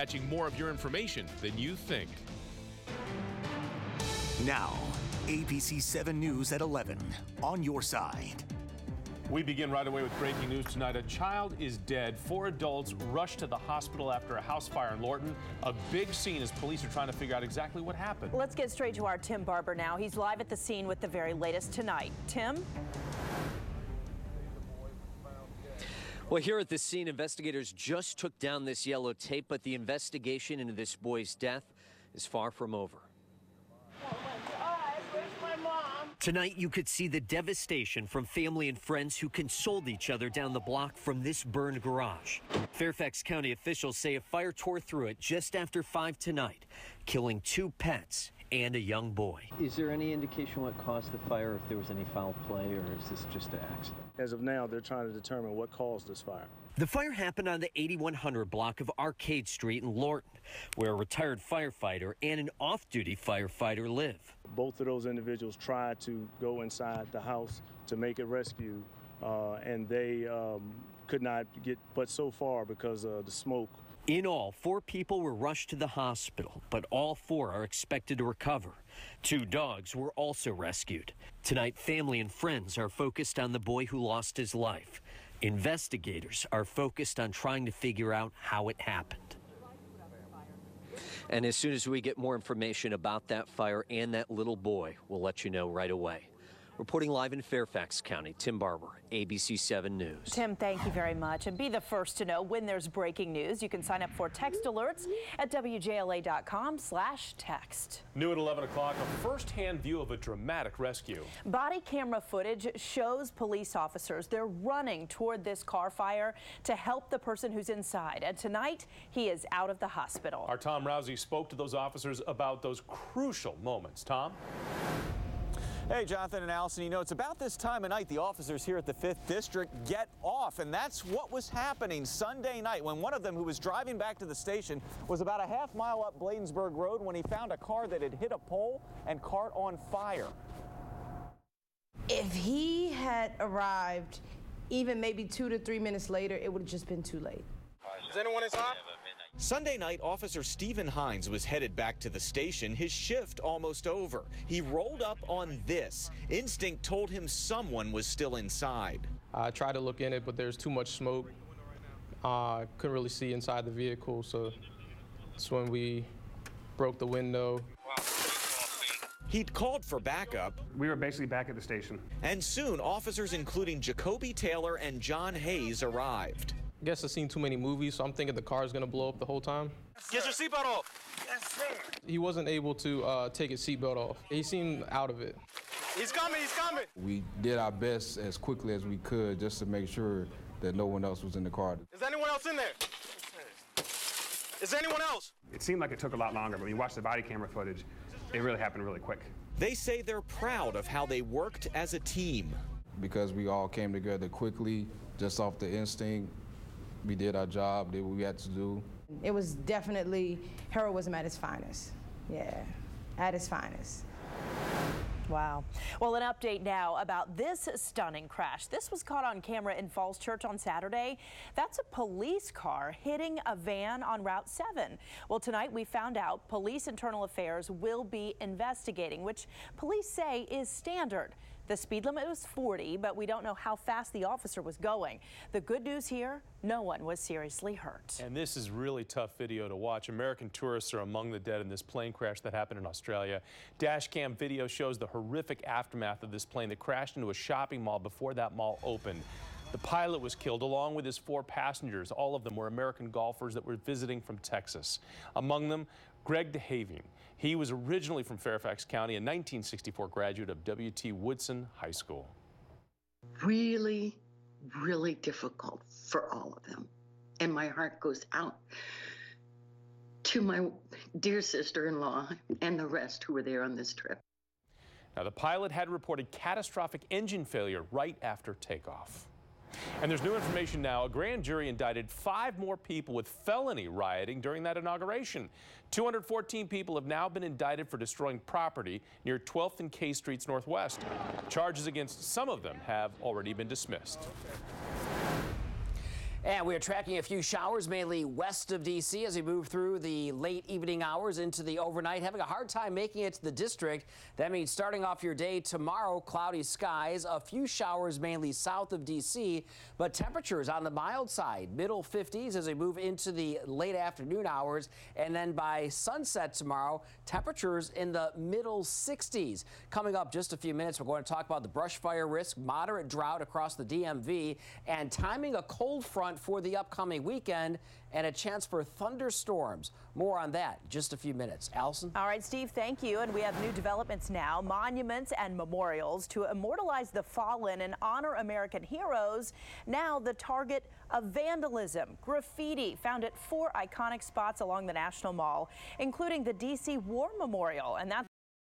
catching more of your information than you think. Now, ABC 7 News at 11, on your side. We begin right away with breaking news tonight. A child is dead. 4 adults rushed to the hospital after a house fire in Lorton. A big scene as police are trying to figure out exactly what happened. Let's get straight to our Tim Barber now. He's live at the scene with the very latest tonight. Tim? Well, here at the scene, investigators just took down this yellow tape, but the investigation into this boy's death is far from over. Tonight, you could see the devastation from family and friends who consoled each other down the block from this burned garage. Fairfax County officials say a fire tore through it just after 5 tonight, killing 2 pets and a young boy. Is there any indication what caused the fire, if there was any foul play, or is this just an accident? As of now, they're trying to determine what caused this fire. The fire happened on the 8100 block of Arcade Street in Lorton, where a retired firefighter and an off-duty firefighter live. Both of those individuals tried to go inside the house to make a rescue, and they could not get but so far because of the smoke. In all, 4 people were rushed to the hospital, but all 4 are expected to recover. 2 dogs were also rescued. Tonight, family and friends are focused on the boy who lost his life. Investigators are focused on trying to figure out how it happened. And as soon as we get more information about that fire and that little boy, we'll let you know right away. Reporting live in Fairfax County, Tim Barber, ABC 7 News. Tim, thank you very much. And be the first to know when there's breaking news. You can sign up for text alerts at wjla.com/text. New at 11 o'clock, a first-hand view of a dramatic rescue. Body camera footage shows police officers. They're running toward this car fire to help the person who's inside. And tonight, he is out of the hospital. Our Tom Rousey spoke to those officers about those crucial moments. Tom? Hey, Jonathan and Allison, you know, it's about this time of night the officers here at the 5th District get off, and that's what was happening Sunday night when one of them, who was driving back to the station, was about a half mile up Bladensburg Road when he found a car that had hit a pole and caught on fire. If he had arrived even maybe 2 to 3 minutes later, it would have just been too late. Is anyone inside? Sunday night, Officer Stephen Hines was headed back to the station, his shift almost over. He rolled up on this. Instinct told him someone was still inside. I tried to look in it, but there's too much smoke. Couldn't really see inside the vehicle, so that's when we broke the window. He'd called for backup. We were basically back at the station. And soon, officers including Jacoby Taylor and John Hayes arrived. I guess I've seen too many movies, so I'm thinking the car is going to blow up the whole time. Get your seatbelt off. Yes, sir. He wasn't able to take his seatbelt off. He seemed out of it. He's coming, he's coming. We did our best as quickly as we could just to make sure that no one else was in the car. Is anyone else in there? Is there anyone else? It seemed like it took a lot longer, but when you watch the body camera footage, it really happened really quick. They say they're proud of how they worked as a team. Because we all came together quickly, just off the instinct. We did our job, did what we had to do. It was definitely heroism at its finest. Yeah, at its finest. Wow. Well, an update now about this stunning crash. This was caught on camera in Falls Church on Saturday. That's a police car hitting a van on Route 7. Well, tonight we found out Police Internal Affairs will be investigating, which police say is standard. The speed limit was 40, but we don't know how fast the officer was going. The good news here, no one was seriously hurt. And this is really tough video to watch. American tourists are among the dead in this plane crash that happened in Australia. Dash cam video shows the horrific aftermath of this plane that crashed into a shopping mall before that mall opened. The pilot was killed along with his 4 passengers. All of them were American golfers that were visiting from Texas. Among them, Greg DeHaving. He was originally from Fairfax County, a 1964 graduate of W.T. Woodson High School. Really, really difficult for all of them. And my heart goes out to my dear sister-in-law and the rest who were there on this trip. Now, the pilot had reported catastrophic engine failure right after takeoff. And there's new information now. A grand jury indicted 5 more people with felony rioting during that inauguration. 214 people have now been indicted for destroying property near 12th and K Streets Northwest. Charges against some of them have already been dismissed. And we are tracking a few showers, mainly west of D.C. as we move through the late evening hours into the overnight. Having a hard time making it to the district. That means starting off your day tomorrow, cloudy skies, a few showers mainly south of D.C., but temperatures on the mild side, middle 50s as we move into the late afternoon hours. And then by sunset tomorrow, temperatures in the middle 60s. Coming up just a few minutes, we're going to talk about the brush fire risk, moderate drought across the DMV, and timing a cold front for the upcoming weekend and a chance for thunderstorms. More on that in just a few minutes. Allison? All right, Steve, thank you. And we have new developments now. Monuments and memorials to immortalize the fallen and honor American heroes. Now the target of vandalism. Graffiti found at 4 iconic spots along the National Mall, including the D.C. War Memorial. And that's